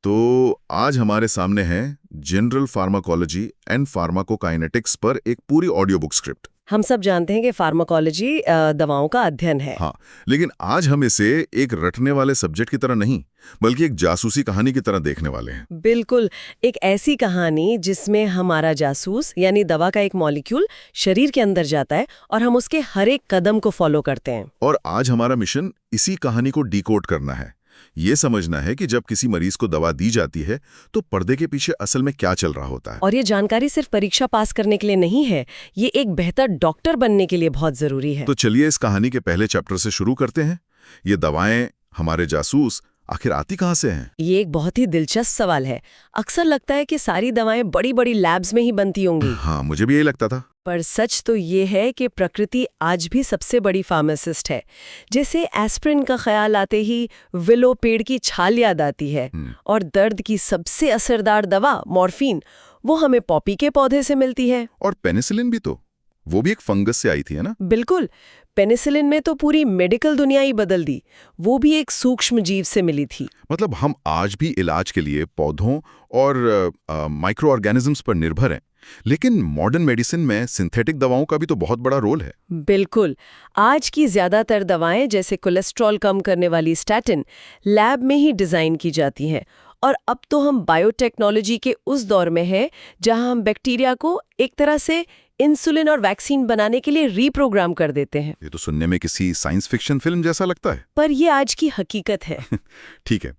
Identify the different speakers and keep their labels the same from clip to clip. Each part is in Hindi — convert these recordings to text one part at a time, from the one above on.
Speaker 1: तो आज हमारे सामने है जनरल फार्माकोलॉजी एंड फार्माकोकाइनेटिक्स पर एक पूरी ऑडियो बुक स्क्रिप्ट।
Speaker 2: हम सब जानते हैं कि फार्माकोलॉजी दवाओं का अध्ययन है।
Speaker 1: हाँ, लेकिन आज हम इसे एक रटने वाले सब्जेक्ट की तरह नहीं, बल्कि एक जासूसी कहानी की तरह देखने वाले हैं।
Speaker 2: बिल्कुल, एक ऐसी कहानी जिसमें हमारा जासूस यानी दवा का एक मॉलिक्यूल शरीर के अंदर जाता है और हम उसके हर एक कदम को फॉलो करते हैं।
Speaker 1: और आज हमारा मिशन इसी कहानी को डिकोड करना है। ये समझना है कि जब किसी मरीज को दवा दी जाती है तो पर्दे के पीछे असल में क्या चल रहा होता है।
Speaker 2: और ये जानकारी सिर्फ परीक्षा पास करने के लिए नहीं है, ये एक बेहतर डॉक्टर बनने के लिए बहुत जरूरी है।
Speaker 1: तो चलिए इस कहानी के पहले चैप्टर से शुरू करते हैं। ये दवाएं, हमारे जासूस, आखिर आती कहाँ से हैं?
Speaker 2: ये एक बहुत ही दिलचस्प सवाल है। अक्सर लगता है कि सारी दवाएं बड़ी बड़ी लैब्स में ही बनती होंगी।
Speaker 1: हाँ, मुझे भी यही लगता था।
Speaker 2: पर सच तो ये है कि प्रकृति आज भी सबसे बड़ी फार्मासिस्ट है। जैसे एस्प्रिन का ख्याल आते ही विलो पेड़ की छाल याद आती है, और दर्द की सबसे असरदार दवा मॉर्फिन वो हमें पॉपी के पौधे से मिलती है।
Speaker 1: और पेनिसिलिन भी तो, वो भी एक फंगस से आई थी, है ना?
Speaker 2: बिल्कुल, पेनिसिलिन में तो पूरी मेडिकल दुनिया ही बदल दी। वो भी एक सूक्ष्म जीव से मिली थी।
Speaker 1: मतलब हम आज भी इलाज के लिए पौधों और माइक्रो ऑर्गेनिजम्स पर निर्भर हैं, लेकिन मॉडर्न मेडिसिन में सिंथेटिक दवाओं का भी तो बहुत बड़ा रोल है।
Speaker 2: बिल्कुल, आज की ज्यादातर दवाएं जैसे कोलेस्ट्रॉल कम करने वाली स्टैटिन लैब में ही डिजाइन की जाती हैं। और अब तो हम बायोटेक्नोलॉजी के उस दौर में हैं जहां हम बैक्टीरिया को एक तरह से इंसुलिन और वैक्सीन बनाने के लिए रीप्रोग्राम कर देते हैं।
Speaker 1: ये तो सुनने में किसी साइंस फिक्शन फिल्म जैसा लगता है।
Speaker 2: पर ये आज की हकीकत है।
Speaker 1: ठीक है,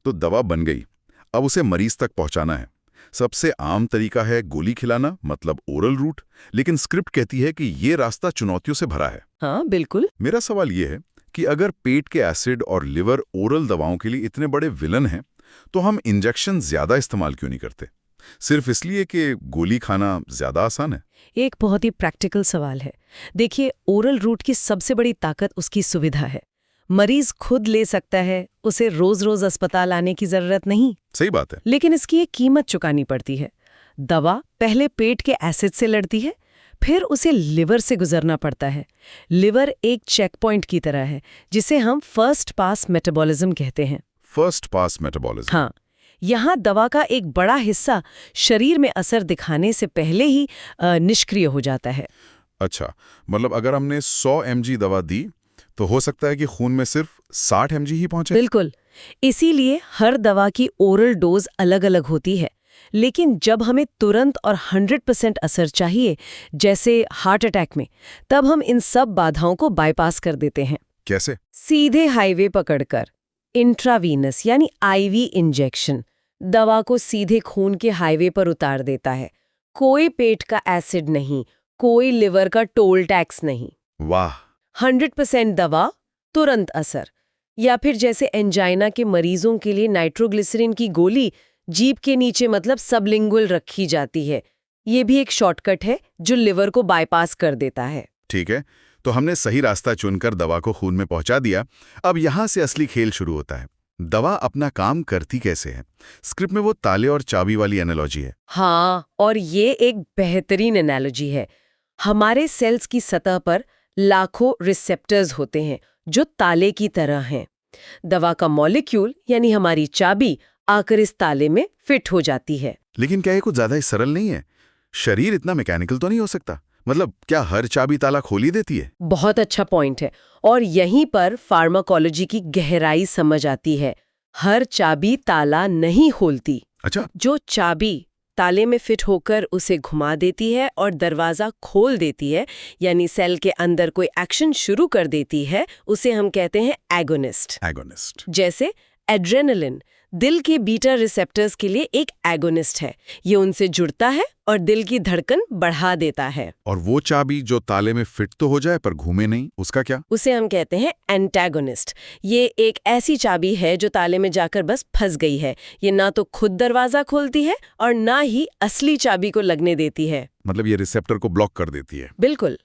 Speaker 1: तो दवा बन गई, अब उसे मरीज तक पहुंचाना है। सबसे आम तरीका है गोली खिलाना, मतलब ओरल रूट, लेकिन स्क्रिप्ट कहती है कि ये रास्ता चुनौतियों से भरा है।
Speaker 2: हाँ बिल्कुल।
Speaker 1: मेरा सवाल ये है कि अगर पेट के एसिड और लिवर ओरल दवाओं के लिए इतने बड़े विलन हैं, तो हम इंजेक्शन ज्यादा इस्तेमाल क्यों नहीं करते? सिर्फ इसलिए कि गोली खाना ज्यादा आसान है?
Speaker 2: ये एक बहुत ही प्रैक्टिकल सवाल है। देखिए, ओरल रूट की सबसे बड़ी ताकत उसकी सुविधा है। मरीज खुद ले सकता है, उसे रोज रोज अस्पताल आने की जरूरत नहीं।
Speaker 1: सही बात है।
Speaker 2: लेकिन इसकी एक कीमत चुकानी पड़ती है। दवा पहले पेट के एसिड से लड़ती है, फिर उसे लिवर से गुजरना पड़ता है। लिवर एक चेक पॉइंट की तरह है, जिसे हम फर्स्ट पास मेटाबॉलिज्म कहते हैं।
Speaker 1: First pass metabolism.
Speaker 2: हाँ, यहाँ दवा का एक बड़ा हिस्सा शरीर में असर दिखाने से पहले ही निष्क्रिय हो जाता है।
Speaker 1: अच्छा, मतलब अगर हमने 100 mg दवा दी तो हो सकता है कि खून में सिर्फ 60 mg ही पहुंचे?
Speaker 2: बिल्कुल, इसीलिए हर दवा की ओरल डोज अलग अलग होती है। लेकिन जब हमें तुरंत और 100% असर चाहिए, जैसे हार्ट अटैक में, तब हम इन सब बाधाओं को बाईपास कर देते हैं।
Speaker 1: कैसे?
Speaker 2: सीधे हाईवे पकड़कर इंट्रावीनस यानी आईवी इंजेक्शन दवा को सीधे खून के हाईवे पर उतार देता है। कोई पेट का एसिड नहीं, कोई लिवर का टोल टैक्स नहीं।
Speaker 1: वाह!
Speaker 2: 100% दवा, तुरंत असर। या फिर जैसे एंजाइना के मरीजों के लिए नाइट्रोग्लिसरीन की गोली जीभ के नीचे मतलब सबलिंगुअल रखी जाती है। ये भी एक शॉर्टकट है जो लिवर को बाईपास कर देता है।
Speaker 1: ठीक है, तो हमने सही रास्ता चुनकर दवा को खून में पहुंचा दिया। अब यहाँ से असली खेल शुरू होता है। दवा अपना काम करती कैसे है? स्क्रिप्ट में वो ताले और चाबी वाली एनालॉजी है।
Speaker 2: हाँ, और ये एक बेहतरीन एनालॉजी है। हमारे सेल्स की सतह पर लाखों रिसेप्टर्स होते हैं जो ताले की तरह हैं। दवा का मॉलिक्यूल यानी हमारी चाबी आकर इस ताले में फिट हो जाती है।
Speaker 1: लेकिन क्या ये कुछ ज्यादा ही सरल नहीं है? शरीर इतना मैकेनिकल तो नहीं हो सकता। मतलब क्या हर चाबी ताला खोल ही देती है?
Speaker 2: बहुत अच्छा पॉइंट है, और यहीं पर फार्माकोलॉजी की गहराई समझ आती है। हर चाबी ताला नहीं खोलती।
Speaker 1: अच्छा।
Speaker 2: जो चाबी ताले में फिट होकर उसे घुमा देती है और दरवाजा खोल देती है, यानी सेल के अंदर कोई एक्शन शुरू कर देती है, उसे हम कहते हैं एगोनिस्ट।
Speaker 1: एगोनिस्ट।
Speaker 2: जैसे एड्रेनलिन दिल के बीटा रिसेप्टर्स के लिए एक एगोनिस्ट है। ये उनसे जुड़ता है और दिल की धड़कन बढ़ा देता है।
Speaker 1: और वो चाबी जो ताले में फिट तो हो जाए पर घूमे नहीं, उसका क्या?
Speaker 2: उसे हम कहते हैं एंटागोनिस्ट। ये एक ऐसी चाबी है जो ताले में जाकर बस फंस गई है। ये ना तो खुद दरवाजा खोलती है और ना ही असली चाबी को लगने देती है।
Speaker 1: मतलब ये रिसेप्टर को ब्लॉक कर देती है।
Speaker 2: बिल्कुल।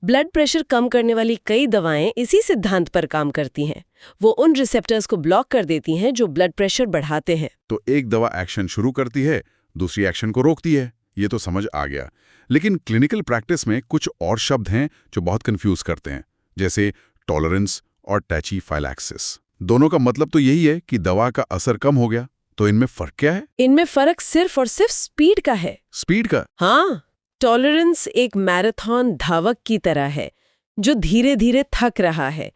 Speaker 2: ब्लड प्रेशर कम करने वाली कई दवाएं इसी सिद्धांत पर काम करती हैं। वो उन रिसेप्टर्स को ब्लॉक कर देती हैं जो ब्लड प्रेशर बढ़ाते हैं।
Speaker 1: तो एक दवा एक्शन शुरू करती है, दूसरी एक्शन को रोकती है। ये तो समझ आ गया। लेकिन क्लिनिकल प्रैक्टिस में कुछ और शब्द हैं जो बहुत कंफ्यूज करते हैं, जैसे टॉलरेंस और टैचीफाइलैक्सिस। दोनों का मतलब तो यही है कि दवा का असर कम हो गया, तो इनमें फर्क क्या है?
Speaker 2: इनमें फर्क सिर्फ और सिर्फ स्पीड का है।
Speaker 1: स्पीड का?
Speaker 2: हाँ, टॉलरेंस एक मैराथन धावक की तरह है जो धीरे धीरे थक रहा है।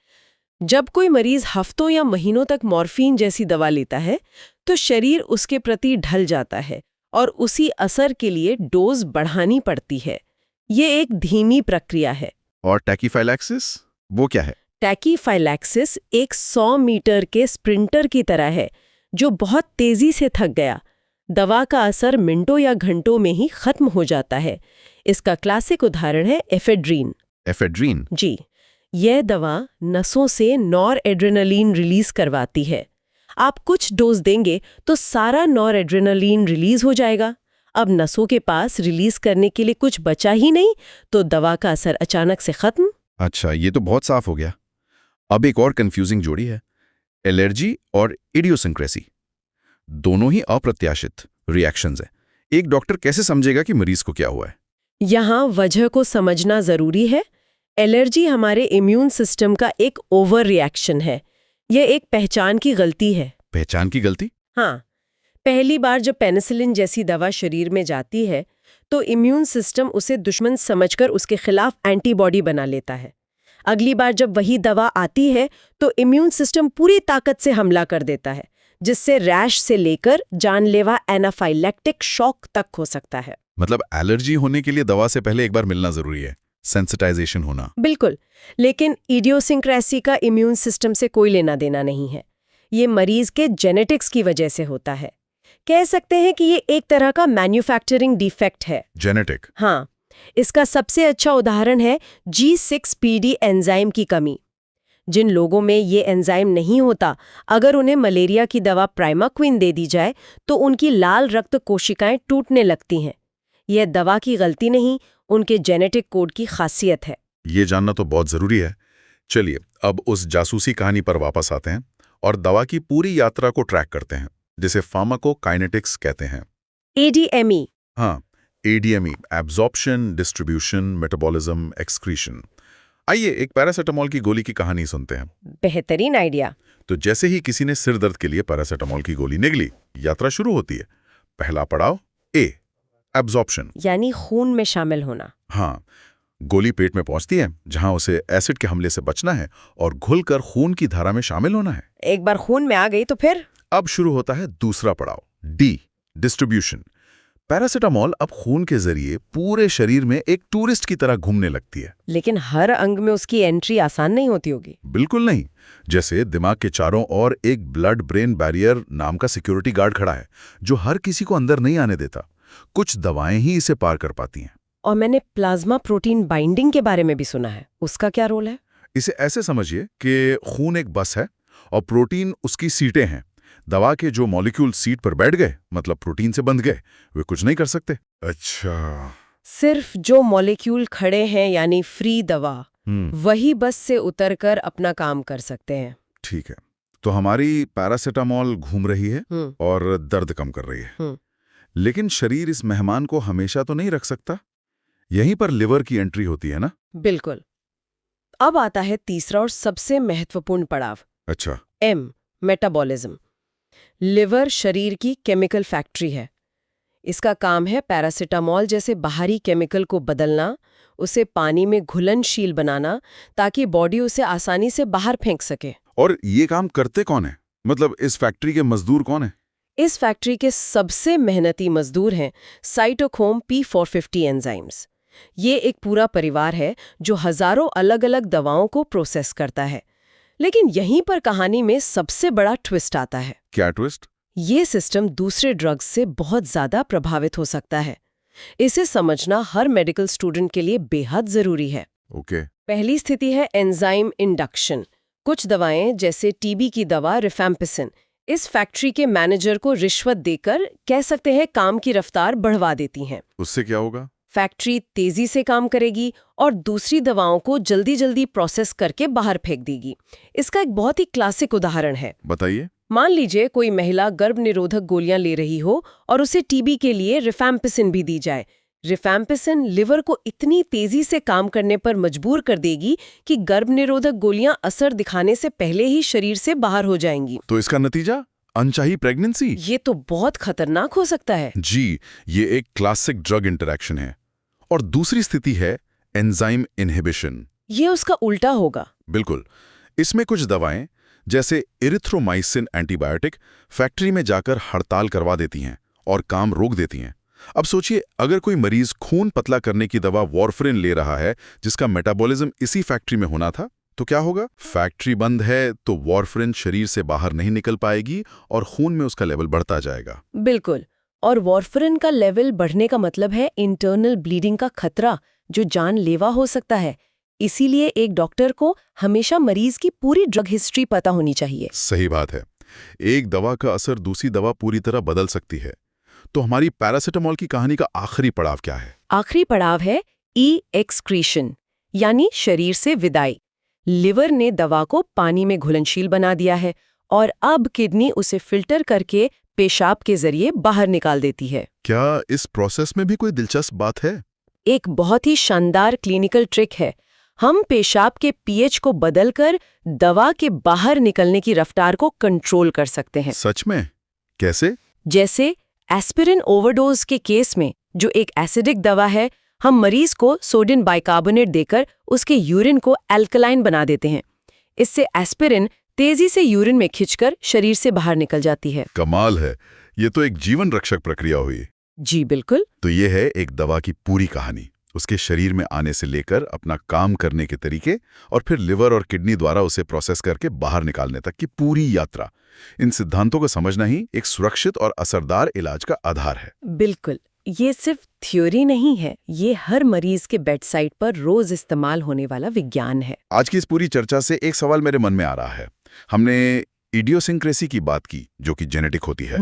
Speaker 2: जब कोई मरीज हफ्तों या महीनों तक मॉर्फिन जैसी दवा लेता है तो शरीर उसके प्रति ढल जाता है और उसी असर के लिए डोज बढ़ानी पड़ती है। ये एक धीमी प्रक्रिया है।
Speaker 1: और टैकीफाइलैक्सिस वो क्या है?
Speaker 2: टैकीफाइलैक्सिस एक 100 मीटर के स्प्रिंटर की तरह है जो बहुत तेजी से थक गया। दवा का असर मिनटों या घंटों में ही खत्म हो जाता है। इसका क्लासिक उदाहरण है एफेड्रीन।
Speaker 1: एफेड्रीन?
Speaker 2: जी, यह दवा नसों से नॉरएड्रेनालिन रिलीज करवाती है। आप कुछ डोज देंगे तो सारा नॉरएड्रेनालिन रिलीज हो जाएगा। अब नसों के पास रिलीज करने के लिए कुछ बचा ही नहीं, तो दवा का असर अचानक से खत्म।
Speaker 1: अच्छा, ये तो बहुत साफ हो गया। अब एक और कंफ्यूजिंग जोड़ी है, एलर्जी और इडियोसिंक्रेसी। दोनों ही अप्रत्याशित रिएक्शंस हैं। एक डॉक्टर कैसे समझेगा कि मरीज को क्या हुआ है?
Speaker 2: यहाँ वजह को समझना जरूरी है। एलर्जी हमारे इम्यून सिस्टम का एक ओवर रिएक्शन है। यह एक पहचान की गलती है।
Speaker 1: पहचान की गलती?
Speaker 2: हाँ, पहली बार जब पेनिसिलिन जैसी दवा शरीर में जाती है तो इम्यून सिस्टम उसे दुश्मन समझकर उसके खिलाफ एंटीबॉडी बना लेता है। अगली बार जब वही दवा आती है तो इम्यून सिस्टम पूरी ताकत से हमला कर देता है, जिससे रैश से लेकर जानलेवा एनाफाइलैक्टिक शॉक तक हो सकता है।
Speaker 1: मतलब एलर्जी होने के लिए दवा से पहले एक बार मिलना जरूरी है, सेंसिटाइजेशन होना।
Speaker 2: बिल्कुल, लेकिन इडियोसिंक्रेसी का इम्यून सिस्टम से कोई लेना देना नहीं है। ये मरीज के जेनेटिक्स की वजह से होता है। कह सकते हैं कि ये एक तरह का मैन्युफैक्चरिंग डिफेक्ट है।
Speaker 1: जेनेटिक?
Speaker 2: हाँ, इसका सबसे अच्छा उदाहरण है G6PD एंजाइम की कमी। जिन लोगों में ये एंजाइम नहीं होता, अगर उन्हें मलेरिया की दवा प्राइमाक्विन दे दी जाए तो उनकी लाल रक्त कोशिकाएं टूटने लगती हैं। यह दवा की गलती नहीं, उनके जेनेटिक कोड की खासियत है।
Speaker 1: ये जानना तो बहुत जरूरी है। चलिए, अब उस जासूसी कहानी पर वापस आते हैं और दवा की पूरी यात्रा को ट्रैक करते हैं, जिसे फार्माकोकाइनेटिक्स कहते हैं।
Speaker 2: ADME।
Speaker 1: हाँ, ADME, absorption, distribution, metabolism, excretion. आइए एक पैरासीटामोल की गोली की कहानी सुनते हैं।
Speaker 2: बेहतरीन आइडिया।
Speaker 1: तो जैसे ही किसी ने सिर दर्द के लिए पैरासीटामोल की गोली निगली, यात्रा शुरू होती है। पहला पड़ाव A, एब्जॉर्प्शन,
Speaker 2: यानी खून में शामिल होना।
Speaker 1: हाँ, गोली पेट में पहुंचती है जहां उसे एसिड के हमले से बचना है और घुलकर खून की धारा में शामिल होना है।
Speaker 2: एक बार खून में आ गई तो फिर
Speaker 1: अब शुरू होता है दूसरा पड़ाव D, डिस्ट्रीब्यूशन। पैरासीटामोल अब खून के जरिए पूरे शरीर में एक टूरिस्ट की तरह घूमने लगती है।
Speaker 2: लेकिन हर अंग में उसकी एंट्री आसान नहीं होती होगी।
Speaker 1: बिल्कुल नहीं। जैसे दिमाग के चारों ओर एक ब्लड ब्रेन बैरियर नाम का सिक्योरिटी गार्ड खड़ा है, जो हर किसी को अंदर नहीं आने देता। कुछ दवाएं ही इसे पार कर पाती हैं।
Speaker 2: और मैंने प्लाज्मा प्रोटीन बाइंडिंग के बारे में भी सुना है, उसका क्या रोल है?
Speaker 1: इसे ऐसे समझिए कि खून एक बस है और प्रोटीन उसकी सीटें हैं। दवा के जो मॉलिक्यूल सीट पर बैठ गए, मतलब प्रोटीन से बंध गए, वे कुछ नहीं कर सकते। अच्छा,
Speaker 2: सिर्फ जो मॉलिक्यूल खड़े हैं यानी फ्री दवा, वही बस से उतरकर अपना काम कर सकते हैं।
Speaker 1: ठीक है, तो हमारी पैरासीटामोल घूम रही है और दर्द कम कर रही है। लेकिन शरीर इस मेहमान को हमेशा तो नहीं रख सकता। यहीं पर लिवर की एंट्री होती है ना?
Speaker 2: बिल्कुल। अब आता है तीसरा और सबसे महत्वपूर्ण पड़ाव।
Speaker 1: अच्छा।
Speaker 2: M, metabolism. लिवर शरीर की केमिकल फैक्ट्री है। इसका काम है पैरासीटामोल जैसे बाहरी केमिकल को बदलना, उसे पानी में घुलनशील बनाना, ताकि बॉडी उसे आसानी से बाहर फेंक सके।
Speaker 1: और ये काम करते कौन है? मतलब इस फैक्ट्री के मजदूर कौन है?
Speaker 2: इस फैक्ट्री के सबसे मेहनती मजदूर हैं साइटोक्रोम P450 एंजाइम्स। ये एक पूरा परिवार है जो हजारों अलग अलग दवाओं को प्रोसेस करता है। लेकिन यहीं पर कहानी में सबसे बड़ा ट्विस्ट आता है।
Speaker 1: क्या ट्विस्ट?
Speaker 2: ये सिस्टम दूसरे ड्रग्स से बहुत ज्यादा प्रभावित हो सकता है। इसे समझना हर मेडिकल स्टूडेंट के लिए बेहद जरूरी है।
Speaker 1: ओके।
Speaker 2: पहली स्थिति है एंजाइम इंडक्शन। कुछ दवाएं जैसे टीबी की दवा रिफैम्पिसिन इस फैक्ट्री के मैनेजर को रिश्वत देकर, कह सकते हैं, काम की रफ्तार बढ़वा देती हैं।
Speaker 1: उससे क्या होगा?
Speaker 2: फैक्ट्री तेजी से काम करेगी और दूसरी दवाओं को जल्दी जल्दी प्रोसेस करके बाहर फेंक देगी। इसका एक बहुत ही क्लासिक उदाहरण है।
Speaker 1: बताइए।
Speaker 2: मान लीजिए कोई महिला गर्भ निरोधक गोलियां ले रही हो और उसे टीबी के लिए रिफैम्पिसिन भी दी जाए। रिफैम्पिसिन लिवर को इतनी तेजी से काम करने पर मजबूर कर देगी कि गर्भ निरोधक गोलियां असर दिखाने से पहले ही शरीर से बाहर हो जाएंगी।
Speaker 1: तो इसका नतीजा अनचाही प्रेगनेंसी।
Speaker 2: ये तो बहुत खतरनाक हो सकता है।
Speaker 1: जी, ये एक क्लासिक ड्रग इंटरैक्शन है। और दूसरी स्थिति है एंजाइम इनहिबिशन।
Speaker 2: ये उसका उल्टा होगा।
Speaker 1: बिल्कुल। इसमें कुछ दवाएं जैसे इरिथ्रोमाइसिन एंटीबायोटिक फैक्ट्री में जाकर हड़ताल करवा देती हैं और काम रोक देती हैं। अब सोचिए, अगर कोई मरीज खून पतला करने की दवा वॉरफरिन ले रहा है जिसका मेटाबॉलिज्म इसी फैक्ट्री में होना था, तो क्या होगा? फैक्ट्री बंद है तो वॉरफरिन शरीर से बाहर नहीं निकल पाएगी और खून में उसका लेवल बढ़ता जाएगा।
Speaker 2: बिल्कुल। और वॉरफरिन का लेवल बढ़ने का मतलब है इंटरनल ब्लीडिंग का खतरा, जो जानलेवा हो सकता है। इसीलिए एक डॉक्टर को हमेशा मरीज की पूरी ड्रग हिस्ट्री पता होनी चाहिए।
Speaker 1: सही बात है। एक दवा का असर दूसरी दवा पूरी तरह बदल सकती है। तो हमारी पैरासिटामॉल की कहानी का आखिरी पड़ाव क्या है?
Speaker 2: आखिरी पड़ाव है एक्सक्रीशन, यानी शरीर से विदाई। लिवर ने दवा को पानी में घुलनशील बना दिया है और अब किडनी उसे फिल्टर करके पेशाब के जरिए बाहर निकाल देती है।
Speaker 1: क्या इस प्रोसेस में भी कोई दिलचस्प बात है?
Speaker 2: एक बहुत ही शानदार क्लिनिकल ट्रिक है। हम पेशाब के पीएच को बदलकर दवा के बाहर निकलने की रफ्तार को कंट्रोल कर सकते हैं।
Speaker 1: सच में? कैसे?
Speaker 2: जैसे एस्पिरिन ओवरडोज के केस में, जो एक एसिडिक दवा है, हम मरीज को सोडियम बाइकार्बोनेट देकर उसके यूरिन को एल्कलाइन बना देते हैं। इससे एस्पिरिन तेजी से यूरिन में खिंचकर शरीर से बाहर निकल जाती है।
Speaker 1: कमाल है। ये तो एक जीवन रक्षक प्रक्रिया हुई।
Speaker 2: जी बिल्कुल।
Speaker 1: तो ये है एक दवा की पूरी कहानी, उसके शरीर में आने से लेकर अपना काम करने के तरीके और फिर लिवर और किडनी द्वारा उसे प्रोसेस करके बाहर निकालने तक की पूरी यात्रा। इन सिद्धांतों को समझना ही एक सुरक्षित और असरदार इलाज का आधार है।
Speaker 2: बिल्कुल। ये सिर्फ थ्योरी नहीं है, ये हर मरीज के बेड साइड पर रोज इस्तेमाल होने वाला विज्ञान है।
Speaker 1: आज की इस पूरी चर्चा से एक सवाल मेरे मन में आ रहा है। हमने इडियोसिंक्रेसी की बात की, जो कि जेनेटिक होती है।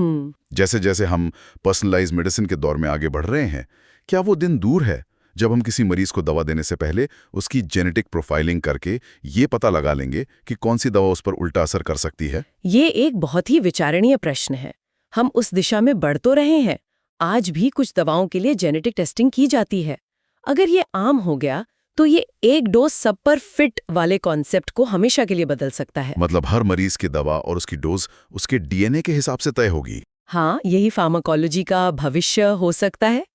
Speaker 1: जैसे जैसे हम पर्सनलाइज्ड मेडिसिन के दौर में आगे बढ़ रहे हैं, क्या वो दिन दूर है जब हम किसी मरीज को दवा देने से पहले उसकी जेनेटिक प्रोफाइलिंग करके ये पता लगा लेंगे कि कौन सी दवा उस पर उल्टा असर कर सकती है?
Speaker 2: ये एक बहुत ही विचारणीय प्रश्न है। हम उस दिशा में बढ़ तो रहे हैं। आज भी कुछ दवाओं के लिए जेनेटिक टेस्टिंग की जाती है। अगर ये आम हो गया तो ये एक डोज सब पर फिट वाले कॉन्सेप्ट को हमेशा के लिए बदल सकता है।
Speaker 1: मतलब हर मरीज की दवा और उसकी डोज उसके डीएनए के हिसाब से तय होगी।
Speaker 2: हाँ, यही फार्माकोलॉजी का भविष्य हो सकता है।